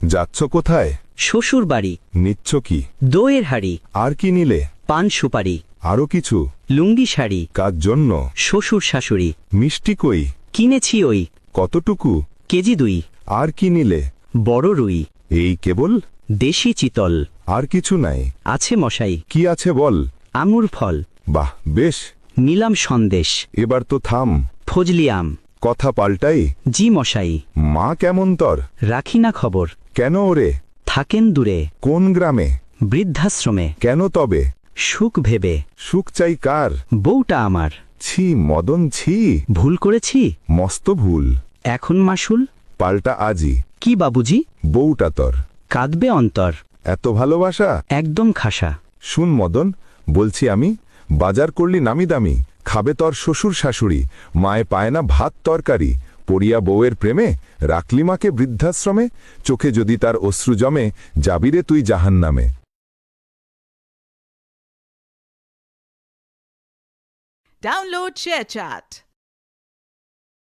যাচ্ছ কোথায়? শ্বশুর বাড়ি। নিচ্ছ কি? দইয়ের হাড়ি। আর কি নিলে? পান সুপারি। আরো কিছু? লুঙ্গি শাড়ি। কার জন্য? শ্বশুর শাশুড়ি। মিষ্টি কই? কিনেছি ওই। কতটুকু? কেজি 2। আর কি নিলে? বড় রুই। এই কেবল? দেশি চিতল। আর কিছু নাই? আছে মশাই। কি আছে বল? আঙুর ফল। বাহ, বেশ। নিলাম সন্দেশ। এবার তো থাম। ফজলি আম। কথা পাল্টাই। জি মশাই। মা কেমন তোর? রাখি না খবর। কেন ওরে? থাকেন দূরে। কোন গ্রামে? বৃদ্ধাশ্রমে। কেন তবে? সুখ ভেবে। সুখ চাই কার? বউটা আমার। ছি মদন, ছি। ভুল করেছি। মস্ত ভুল। এখন মাসুল। পাল্টা আজই। কি বাবুজি? বউটা তোর। কাঁদবে অন্তর। এত ভালোবাসা? একদম খাসা। শুন মদন, বলছি আমি, বাজার করলি নামি দামি, খাবে তোর শ্বশুর শাশুড়ি, মায়ে পায় না ভাত তরকারি, পড়িয়া বউয়ের প্রেমে রাখলি মাকে বৃদ্ধাশ্রমে, চোখে যদি তার অশ্রু জমে, যাবিরে তুই জাহান্নামে। Download ShareChat.